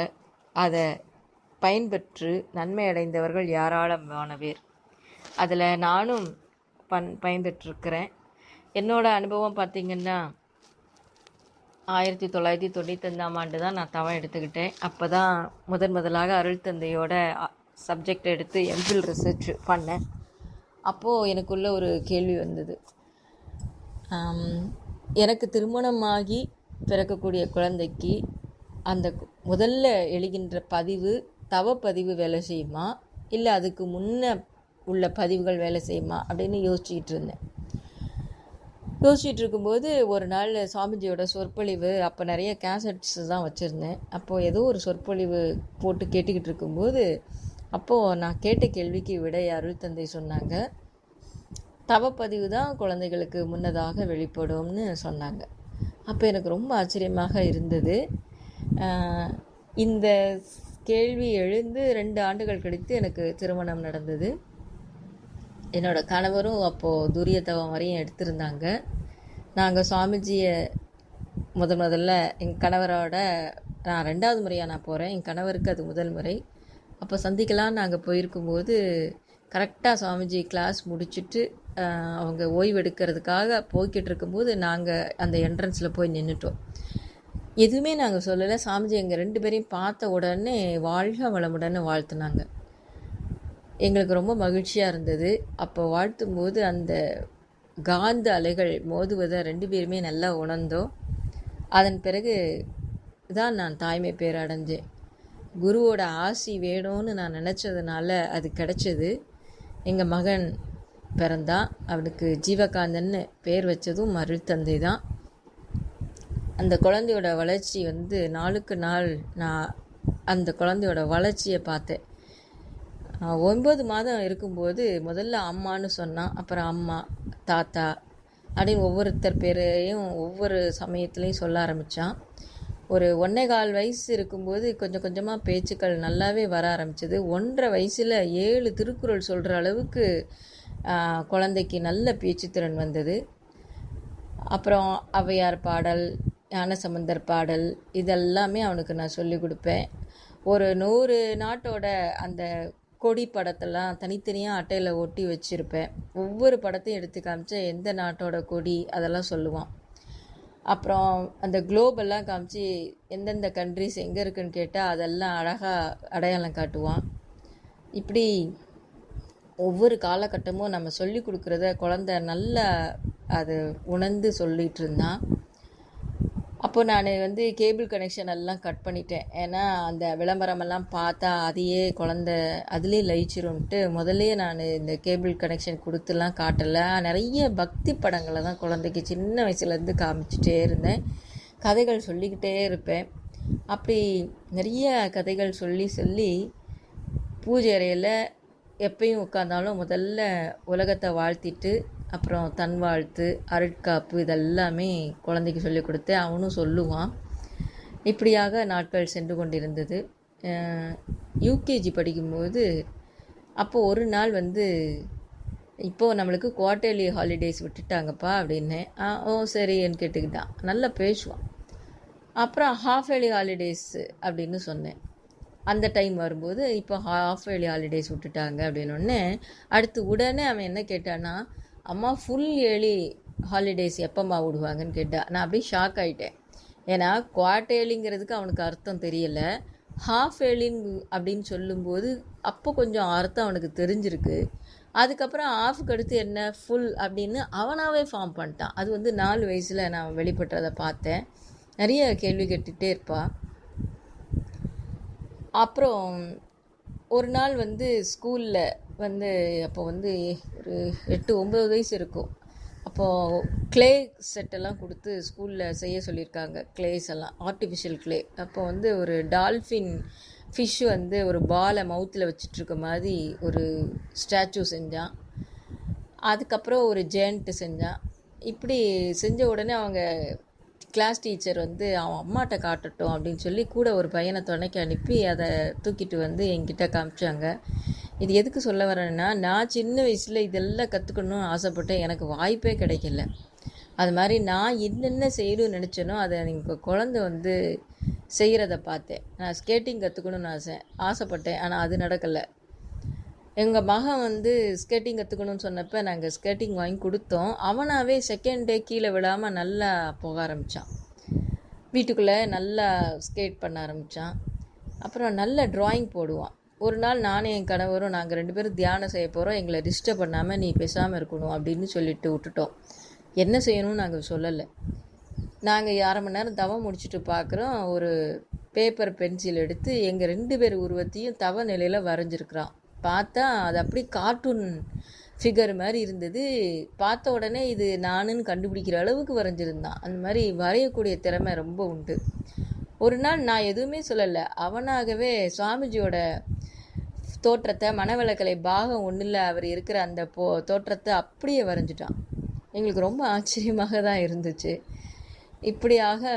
அதை பயன்பெற்று நன்மை அடைந்தவர்கள் ஏராளமான பேர். அதில் நானும் பயன்பெற்றிருக்கிறேன். என்னோட அனுபவம் பார்த்திங்கன்னா 1995ஆம் ஆண்டு தான் நான் தவம் எடுத்துக்கிட்டேன். அப்போ தான் முதலாக அருள் தந்தையோட சப்ஜெக்ட் எடுத்து எம்பில் ரிசர்ச் பண்ணேன். அப்போது எனக்குள்ள ஒரு கேள்வி வந்தது. எனக்கு திருமணமாகி பிறக்கக்கூடிய குழந்தைக்கு அந்த முதல்ல எழுகின்ற பதிவு தவப்பதிவு வேலை செய்யுமா, இல்லை அதுக்கு முன்ன உள்ள பதிவுகள் வேலை செய்யுமா அப்படின்னு யோசிச்சுக்கிட்டு இருந்தேன். யோசிச்சுட்டு இருக்கும்போது ஒரு நாள் சுவாமிஜியோட சொற்பொழிவு, அப்போ நிறைய கேசட்ஸ் தான் வச்சுருந்தேன். அப்போது ஏதோ ஒரு சொற்பொழிவு போட்டு கேட்டுக்கிட்டு இருக்கும்போது அப்போது நான் கேட்ட கேள்விக்கு விடை அருள் தந்தை சொன்னாங்க, தவப்பதிவு தான் குழந்தைகளுக்கு முன்னதாக வெளிப்படும்னு சொன்னாங்க. அப்போ எனக்கு ரொம்ப ஆச்சரியமாக இருந்தது. இந்த கேள்வி எழுந்து 2 ஆண்டுகள் கழித்து எனக்கு திருமணம் நடந்தது. என்னோடய கணவரும் அப்போது துரிய தவம் வரையும் எடுத்திருந்தாங்க. நாங்கள் சுவாமிஜியை முதல்ல எங்கள் கணவரோட நான் 2வது முறையாக நான் போகிறேன். என் கணவருக்கு அது முதல் முறை. அப்போ சந்திக்கலான்னு நாங்கள் போயிருக்கும்போது கரெக்டாக சுவாமிஜி கிளாஸ் முடிச்சுட்டு அவங்க ஓய்வு எடுக்கிறதுக்காக போய்கிட்டு இருக்கும்போது நாங்கள் அந்த என்ட்ரன்ஸில் போய் நின்றுட்டோம். எதுவுமே நாங்கள் சொல்லலை. சாமிஜி எங்கள் 2 பேரையும் பார்த்த உடனே வாழ்க வளமுடனே வாழ்த்துனாங்க. எங்களுக்கு ரொம்ப மகிழ்ச்சியாக இருந்தது. அப்போ வாழ்த்தும்போது அந்த காந்த அலைகள் மோதுவதை 2 பேருமே நல்லா உணர்ந்தோம். அதன் பிறகு தான் நான் தாய்மை பேர் அடைஞ்சேன். குருவோட ஆசி வேணும்னு நான் நினச்சதுனால அது கிடச்சிது. எங்கள் மகன் பிறந்தான். அவனுக்கு ஜீவகாந்தன்னு பேர் வச்சதும் அருள் தந்தை தான். அந்த குழந்தையோட வளர்ச்சி நாளுக்கு நாள் நான் அந்த குழந்தையோட வளர்ச்சியை பார்த்தேன். 9 மாதம் இருக்கும்போது முதல்ல அம்மான்னு சொன்னான். அப்புறம் அம்மா, தாத்தா அப்படின்னு ஒவ்வொருத்தர் பேரையும் ஒவ்வொரு சமயத்துலேயும் சொல்ல ஆரம்பித்தான். ஒரு 1.25 வயசு இருக்கும்போது கொஞ்சம் கொஞ்சமாக பேச்சுக்கள் நல்லாவே வர ஆரம்பிச்சது. 1.5 வயசில் 7 திருக்குறள் சொல்கிற அளவுக்கு குழந்தைக்கு நல்ல பேச்சுத்திறன் வந்தது. அப்புறம் ஔவையார் பாடல், ஞானசம்பந்தர் பாடல் இதெல்லாமே அவனுக்கு நான் சொல்லிக் கொடுப்பேன். ஒரு 100 நாட்டோட அந்த கொடி படத்தெல்லாம் தனித்தனியாக அட்டையில் ஒட்டி வச்சுருப்பேன். ஒவ்வொரு படத்தையும் எடுத்து காமிச்சா எந்த நாட்டோட கொடி அதெல்லாம் சொல்லுவான். அப்புறம் அந்த குளோபெல்லாம் காமிச்சு எந்தெந்த கண்ட்ரிஸ் எங்கே இருக்குன்னு கேட்டால் அதெல்லாம் அழகாக அடையாளம் காட்டுவான். இப்படி ஒவ்வொரு காலகட்டமும் நம்ம சொல்லி கொடுக்குறத குழந்தை நல்லா அது உணர்ந்து சொல்லிகிட்டு இருந்தான். அப்போ நான் கேபிள் கனெக்ஷன் எல்லாம் கட் பண்ணிட்டேன். ஏன்னா அந்த விளம்பரமெல்லாம் பார்த்தா அதையே குழந்தை அதுலேயே லயிச்சிரும்ன்ட்டு முதல்லையே நான் இந்த கேபிள் கனெக்ஷன் கொடுத்துலாம் காட்டலை. நிறைய பக்தி படங்களை தான் குழந்தைக்கு சின்ன வயசுலேருந்து காமிச்சிட்டே இருந்தேன். கதைகள் சொல்லிக்கிட்டே இருப்பேன். அப்படி நிறைய கதைகள் சொல்லி சொல்லி பூஜை அறையில் எப்பயும் உட்காந்தாலும் முதல்ல உலகத்தை வாழ்த்திட்டு அப்புறம் தன் வாழ்த்து, அருட்காப்பு இதெல்லாமே குழந்தைக்கு சொல்லிக் கொடுத்தேன். அவனும் சொல்லுவான். இப்படியாக நாட்கள் சென்று கொண்டிருந்தது. யூகேஜி படிக்கும்போது அப்போது ஒரு நாள் இப்போது நம்மளுக்கு குவார்ட்டர்லி ஹாலிடேஸ் விட்டுட்டாங்கப்பா அப்படின்னேன். ஓ சரின்னு கேட்டுக்கிட்டான். நல்லா பேசுவான். அப்புறம் ஹாஃப் இயர்லி ஹாலிடேஸ் அப்படின்னு சொன்னேன். அந்த டைம் வரும்போது இப்போ ஹாஃப் இயர்லி ஹாலிடேஸ் விட்டுட்டாங்க அப்படின்னோடனே அடுத்து உடனே அவன் என்ன கேட்டான்னா, அம்மா ஃபுல் இயர்லி ஹாலிடேஸ் எப்போம்மா விடுவாங்கன்னு கேட்டால் நான் அப்படியே ஷாக் ஆகிட்டேன். ஏன்னா குவார்ட்டர்லிங்கிறதுக்கு அவனுக்கு அர்த்தம் தெரியலை. ஹாஃப் இயர்லிங் அப்படின்னு சொல்லும்போது அப்போ கொஞ்சம் அர்த்தம் அவனுக்கு தெரிஞ்சிருக்கு. அதுக்கப்புறம் ஆஃப்க்கு அடுத்து என்ன ஃபுல் அப்படின்னு அவனாகவே ஃபார்ம் பண்ணிட்டான். அது 4 வயசில் நான் வெளிப்பட்டதை பார்த்தேன். நிறைய கேள்வி கேட்டுகிட்டே இருப்பாள். அப்புறம் ஒரு நாள் ஸ்கூலில் அப்போ ஒரு 8-9 வயசு இருக்கும். அப்போது க்ளே செட்டெல்லாம் கொடுத்து ஸ்கூலில் செய்ய சொல்லியிருக்காங்க. க்ளேஸ் எல்லாம் ஆர்டிஃபிஷியல் க்ளே. அப்போ ஒரு டால்ஃபின் ஃபிஷ்ஷு ஒரு பாலை மவுத்தில் வச்சிட்ருக்க மாதிரி ஒரு ஸ்டாச்சு செஞ்சான். அதுக்கப்புறம் ஒரு ஜெயண்ட்டு செஞ்சான். இப்படி செஞ்ச உடனே அவங்க கிளாஸ் டீச்சர் அவன் அம்மாட்ட காட்டட்டும் அப்படின்னு சொல்லி கூட ஒரு பையனை துணைக்கு அனுப்பி அதை தூக்கிட்டு என்கிட்ட காமிச்சாங்க. இது எதுக்கு சொல்ல வரேன்னா, நான் சின்ன வயசில் இதெல்லாம் கற்றுக்கணும்னு ஆசைப்பட்டேன். எனக்கு வாய்ப்பே கிடைக்கல. அது மாதிரி நான் என்னென்ன செய்யணும்னு நினச்சேனோ அதை நீங்கள் குழந்தை செய்கிறத பார்த்தேன். நான் ஸ்கேட்டிங் கற்றுக்கணும்னு ஆசைப்பட்டேன். ஆனால் அது நடக்கலை. எங்கள் மகன் ஸ்கேட்டிங் கற்றுக்கணும்னு சொன்னப்போ நாங்கள் ஸ்கேட்டிங் வாங்கி கொடுத்தோம். அவனாகவே செகண்ட் டே கீழே விழாமல் நல்லா போக ஆரம்பித்தான். வீட்டுக்குள்ளே நல்லா ஸ்கேட் பண்ண ஆரம்பித்தான். அப்புறம் நல்ல ட்ராயிங் போடுவான். ஒரு நாள் நானும் என் கணவரும் நாங்கள் 2 பேரும் தியானம் செய்ய போகிறோம். எங்களை டிஸ்டர்ப் பண்ணாமல் நீ பேசாமல் இருக்கணும் அப்படின்னு சொல்லிட்டு விட்டுட்டோம். என்ன செய்யணும்னு நாங்கள் சொல்லலை. நாங்கள் 1/2 மணி நேரம் தவம் முடிச்சுட்டு பார்க்குறோம். ஒரு பேப்பர் பென்சில் எடுத்து எங்கள் 2 பேர் உருவத்தையும் தவ நிலையில் வரைஞ்சிருக்கிறான். பார்த்தா அது அப்படி கார்ட்டூன் ஃபிகர் மாதிரி இருந்தது. பார்த்த உடனே இது நானுன்னு கண்டுபிடிக்கிற அளவுக்கு வரைஞ்சிருந்தான். அந்த மாதிரி வரையக்கூடிய திறமை ரொம்ப உண்டு. ஒரு நாள் நான் எதுவுமே சொல்லலை. அவனாகவே சுவாமிஜியோட தோற்றத்தை மனவளக்கலை பாகம் 1ல் அவர் இருக்கிற அந்த தோற்றத்தை அப்படியே வரைஞ்சிட்டான். எங்களுக்கு ரொம்ப ஆச்சரியமாக தான் இருந்துச்சு. இப்படியாக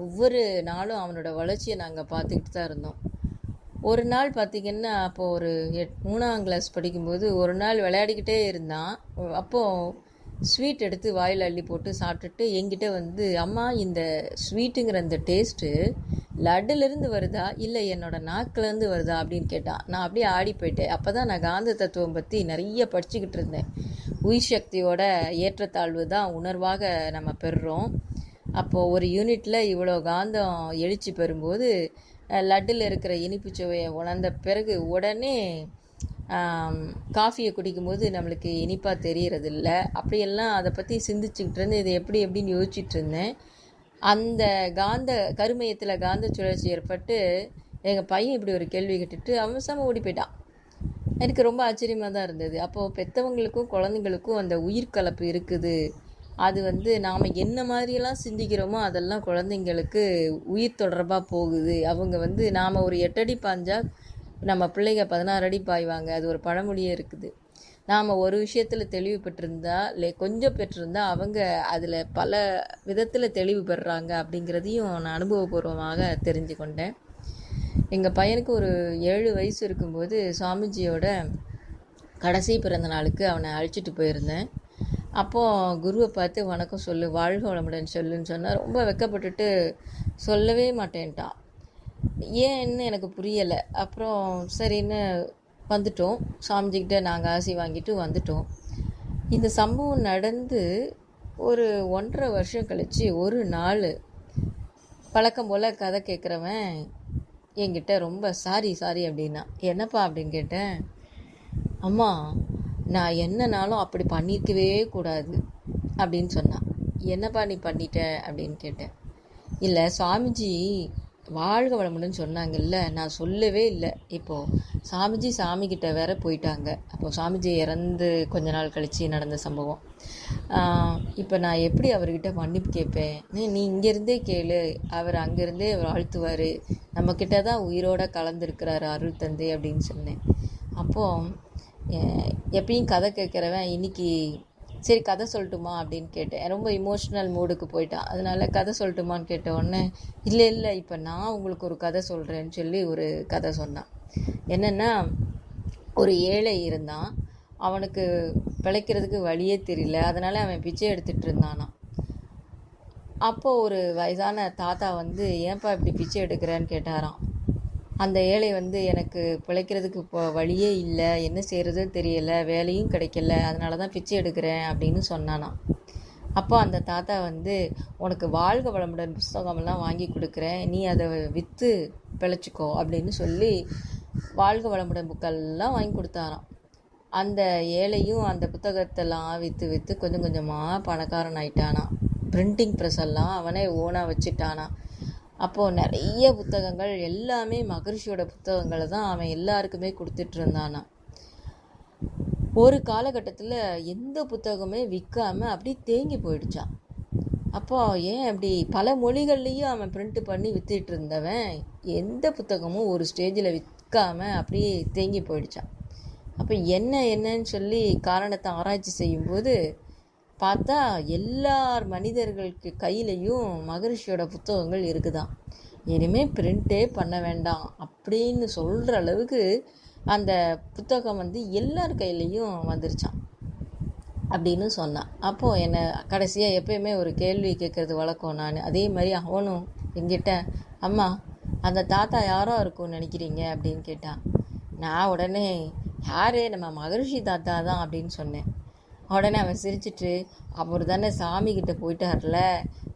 ஒவ்வொரு நாளும் அவனோட வளர்ச்சியை நாங்கள் பார்த்துக்கிட்டு தான் இருந்தோம். ஒரு நாள் பார்த்திங்கன்னா, அப்போது ஒரு 3ஆம் கிளாஸ் படிக்கும்போது ஒரு நாள் விளையாடிக்கிட்டே இருந்தான். அப்போது ஸ்வீட் எடுத்து வாயில் அள்ளி போட்டு சாப்பிட்டுட்டு என்கிட்ட அம்மா இந்த ஸ்வீட்டுங்கிற அந்த டேஸ்ட்டு லட்டுலேருந்து வருதா இல்லை என்னோடய நாக்கிலேருந்து வருதா அப்படின்னு கேட்டான். நான் அப்படியே ஆடி போயிட்டேன். அப்போ தான் நான் காந்த தத்துவம் பற்றி நிறைய படிச்சுக்கிட்டு இருந்தேன். உயிர் சக்தியோட ஏற்றத்தாழ்வு தான் உணர்வாக நம்ம பெறுறோம். அப்போது ஒரு யூனிட்டில் இவ்வளோ காந்தம் எழுச்சி பெறும்போது லட்டில் இருக்கிற இனிப்பு சுவையை உணர்ந்த பிறகு உடனே காஃபியை குடிக்கும்போது நம்மளுக்கு இனிப்பாக தெரியறதில்ல. அப்படியெல்லாம் அதை பற்றி சிந்திச்சுக்கிட்டு இருந்து இது எப்படின்னு யோசிச்சுட்டு இருந்தேன். அந்த கருமையத்தில் காந்த சுழற்சி ஏற்பட்டு எங்கள் பையன் இப்படி ஒரு கேள்வி கேட்டுட்டு அவசரமாக ஓடி போயிட்டான். எனக்கு ரொம்ப ஆச்சரியமாக தான் இருந்தது. அப்போது பெற்றவங்களுக்கும் குழந்தைங்களுக்கும் அந்த உயிர் கலப்பு இருக்குது. அது வந்து நாம் என்ன மாதிரியெல்லாம் சிந்திக்கிறோமோ அதெல்லாம் குழந்தைங்களுக்கு உயிர் தொடர்பாக போகுது. அவங்க வந்து நாம் ஒரு 8 அடி பாய்ஞ்சா நம்ம பிள்ளைங்க 16 அடி பாய்வாங்க. அது ஒரு பழமொழியே இருக்குது. நாம் ஒரு விஷயத்தில் தெளிவு பெற்றிருந்தா கொஞ்சம் பெற்றிருந்தா அவங்க அதில் பல விதத்தில் தெளிவு பெறுறாங்க அப்படிங்கிறதையும் நான் அனுபவபூர்வமாக தெரிஞ்சு கொண்டேன். எங்கள் பையனுக்கு ஒரு 7 வயசு இருக்கும்போது சாமிஜியோட கடைசி பிறந்த நாளுக்கு அவனை அழைச்சிட்டு போயிருந்தேன். அப்போது குருவை பார்த்து வணக்கம் சொல்லு, வாழ்க வளமுடன் சொல்லுன்னு சொன்னால் ரொம்ப வெக்கப்பட்டுட்டு சொல்லவே மாட்டேன்ட்டான். ஏன்னு எனக்கு புரியலை. அப்புறம் சரின்னு வந்துட்டோம். சாமிஜிக்கிட்ட நாங்கள் ஆசி வாங்கிட்டு வந்துட்டோம். இந்த சம்பவம் நடந்து ஒரு 1.5 வருஷம் கழித்து ஒரு நாள் பழக்கம் போல் கதை கேட்குறவன் என்கிட்ட ரொம்ப சாரி அப்படின்னா. என்னப்பா அப்படின்னு கேட்டேன். அம்மா, நான் என்னனாலும் அப்படி பண்ணியிருக்கவே கூடாது அப்படின்னு சொன்னான். என்னப்பா நீ பண்ணிட்ட அப்படின்னு கேட்டேன். இல்லை, சுவாமிஜி வாழ்க வளமுடன் சொன்னாங்கல்ல, நான் சொல்லவே இல்லை. இப்போது சாமிஜி சாமிக்கிட்ட வேற போயிட்டாங்க. அப்போது சாமிஜி இறந்து கொஞ்ச நாள் கழித்து நடந்த சம்பவம். இப்போ நான் எப்படி அவர்கிட்ட மன்னிப்பு கேட்பேன்? நீ இங்கேருந்தே கேளு, அவர் அங்கேருந்தே வாழ்த்துவார். நம்மக்கிட்ட தான் உயிரோடு கலந்துருக்கிறாரு அருள் தந்தை அப்படின்னு சொன்னேன். அப்போது எப்பயும் கதை கேட்குறவன் இன்னைக்கு சரி கதை சொல்லட்டுமா அப்படின்னு கேட்டேன். ரொம்ப இமோஷ்னல் மூடுக்கு போயிட்டான். அதனால கதை சொல்லட்டுமான்னு கேட்ட உடனே இல்லை இப்போ நான் உங்களுக்கு ஒரு கதை சொல்கிறேன்னு சொல்லி ஒரு கதை சொன்னான். என்னென்னா, ஒரு ஏழை இருந்தான். அவனுக்கு பிழைக்கிறதுக்கு வழியே தெரியல. அதனால் அவன் பிச்சை எடுத்துகிட்டு இருந்தானான். அப்போது ஒரு வயசான தாத்தா வந்து ஏன்பா இப்படி பிச்சை எடுக்கிறேன்னு கேட்டாராம். அந்த ஏழை வந்து எனக்கு பிழைக்கிறதுக்கு இப்போ வழியே இல்லை, என்ன செய்கிறதுன்னு தெரியலை, வேலையும் கிடைக்கல, அதனால தான் பிச்சை எடுக்கிறேன் அப்படின்னு சொன்னானாம். அப்போ அந்த தாத்தா வந்து உனக்கு வாழ்க வளமுடன் புஸ்தகமெல்லாம் வாங்கி கொடுக்குறேன், நீ அதை விற்று பிழைச்சிக்கோ அப்படின்னு சொல்லி வாழ்க வளமுடன் புக்கெல்லாம் வாங்கி கொடுத்தாராம். அந்த ஏழையும் அந்த புத்தகத்தெல்லாம் விற்று கொஞ்சம் கொஞ்சமாக பணக்காரன் ஆயிட்டானா. பிரிண்டிங் ப்ரெஸ் எல்லாம் அவனே ஓனாக வச்சுட்டானா. அப்போது நிறைய புத்தகங்கள் எல்லாமே மகரிஷியோட புத்தகங்களை தான் அவன் எல்லாருக்குமே கொடுத்துட்டு இருந்தானா. ஒரு காலகட்டத்தில் எந்த புத்தகமே விற்காமல் அப்படி தேங்கி போயிடுச்சான். அப்போ ஏன் அப்படி பல மொழிகள்லேயும் அவன் பிரிண்ட் பண்ணி விற்றுட்டு இருந்தவன் எந்த புத்தகமும் ஒரு ஸ்டேஜில் விற்காமல் அப்படியே தேங்கி போயிடுச்சான். அப்போ என்னன்னு சொல்லி காரணத்தை ஆராய்ச்சி செய்யும்போது பார்த்தா எல்லார் மனிதர்களுக்கு கையிலையும் மகரிஷியோட புத்தகங்கள் இருக்குதான். இனிமேல் பிரிண்டே பண்ண வேண்டாம் அப்படின்னு சொல்கிற அளவுக்கு அந்த புத்தகம் வந்து எல்லார் கையிலையும் வந்துருச்சான் அப்படின்னு சொன்னான். அப்போது என்னை கடைசியாக எப்பயுமே ஒரு கேள்வி கேட்குறது வழக்கம் நான். அதே மாதிரி அவனும் என்கிட்ட, அம்மா அந்த தாத்தா யாரோ இருக்கும்னு நினைக்கிறீங்க அப்படின்னு கேட்டான். நான் உடனே யார், நம்ம மகரிஷி தாத்தா தான் அப்படின்னு சொன்னேன். உடனே அவன் சிரிச்சிட்டு, அவர் தானே சாமிக்கிட்ட போயிட்டார்ல,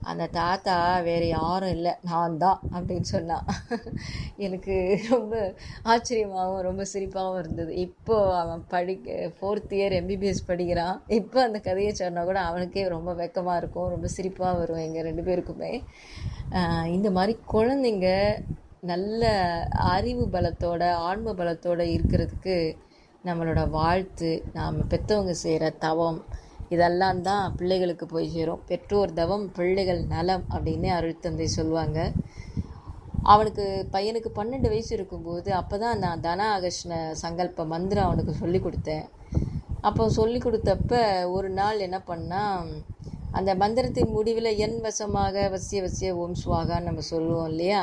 அந்த தாத்தா வேறு யாரும் இல்லை, நான் தான் அப்படின்னு சொன்னான். எனக்கு ரொம்ப ஆச்சரியமாகவும் ரொம்ப சிரிப்பாகவும் இருந்தது. இப்போது அவன் 4th year MBBS படிக்கிறான். இப்போ அந்த கதையை சொன்னால் கூட அவனுக்கே ரொம்ப வெக்கமாக இருக்கும், ரொம்ப சிரிப்பாக வரும் எங்கள் 2 பேருக்குமே. இந்த மாதிரி குழந்தைங்க நல்ல அறிவு பலத்தோட ஆன்ம பலத்தோடு இருக்கிறதுக்கு நம்மளோட வாழ்த்து, நாம் பெற்றவங்க செய்கிற தவம் இதெல்லாம் தான் பிள்ளைகளுக்கு போய் சேரும். பெற்றோர் தவம் பிள்ளைகள் நலம் அப்படின்னு அருள் தந்தை சொல்லுவாங்க. பையனுக்கு 12 வயசு இருக்கும்போது அப்போ தான் நான் தன ஆகர்ஷ்ண சங்கல்ப மந்திரம் அவனுக்கு சொல்லி கொடுத்தேன். அப்போ சொல்லி கொடுத்தப்ப ஒரு நாள் என்ன பண்ணால், அந்த மந்திரத்தின் முடிவில் என் வசமாக வசிய ஓம் ஸ்வாகான்னு நம்ம சொல்லுவோம் இல்லையா,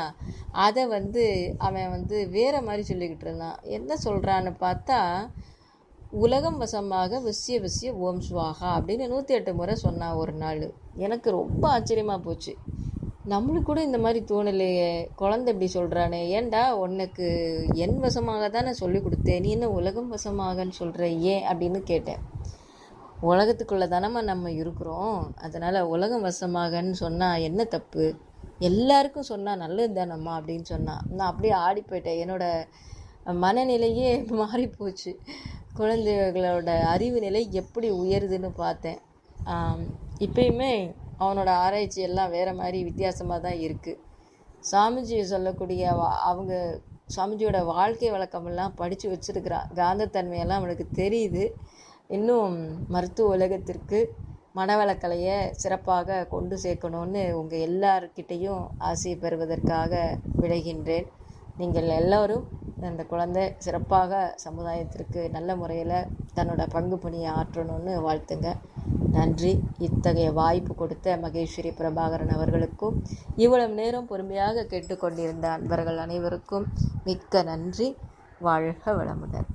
அதை வந்து அவன் வந்து வேறு மாதிரி சொல்லிக்கிட்டு இருந்தான். என்ன சொல்கிறான்னு பார்த்தா, உலகம் வசமாக வசிய ஓம் ஸ்வாகா அப்படின்னு 108 முறை சொன்னான் ஒரு நாள். எனக்கு ரொம்ப ஆச்சரியமாக போச்சு. நம்மளுக்கு கூட இந்த மாதிரி தோணலையே, குழந்தை இப்படி சொல்கிறானே, ஏன்டா உனக்கு என் வசமாக தானே சொல்லி கொடுத்தேன், நீ என்ன உலகம் வசமாகன்னு சொல்கிற, ஏன் அப்படின்னு கேட்டேன். உலகத்துக்குள்ளே தானம்மா நம்ம இருக்கிறோம், அதனால் உலகம் வசமாகன்னு சொன்னால் என்ன தப்பு, எல்லாருக்கும் சொன்னால் நல்லது தானம்மா அப்படின்னு சொன்னான். நான் அப்படியே ஆடி போயிட்டேன். என்னோடய மனநிலையே மாறிப்போச்சு. குழந்தைகளோட அறிவு நிலை எப்படி உயருதுன்னு பார்த்தேன். இப்பயுமே அவனோட ஆராய்ச்சி எல்லாம் வேறு மாதிரி வித்தியாசமாக தான் இருக்குது. சாமிஜி சொல்லக்கூடிய அவங்க சுவாமிஜியோட வாழ்க்கை வழக்கமெல்லாம் படித்து வச்சுருக்கிறான். காந்தத்தன்மையெல்லாம் அவனுக்கு தெரியுது. இன்னும் மருத்துவ உலகத்திற்கு மனவளக்கலையை சிறப்பாக கொண்டு சேர்க்கணுன்னு உங்கள் எல்லார்கிட்டையும் ஆசையை பெறுவதற்காக விளைகின்றேன். நீங்கள் எல்லோரும் அந்த குழந்தை சிறப்பாக சமுதாயத்திற்கு நல்ல முறையில் தன்னோட பங்கு பணியை ஆற்றணும்னு வாழ்த்துங்க. நன்றி. இத்தகைய வாய்ப்பு கொடுத்த மகேஸ்வரி பிரபாகரன் அவர்களுக்கும் இவ்வளவு நேரம் பொறுமையாக கேட்டுக்கொண்டிருந்த அன்பர்கள் அனைவருக்கும் மிக்க நன்றி. வாழ்க வளமுடன்.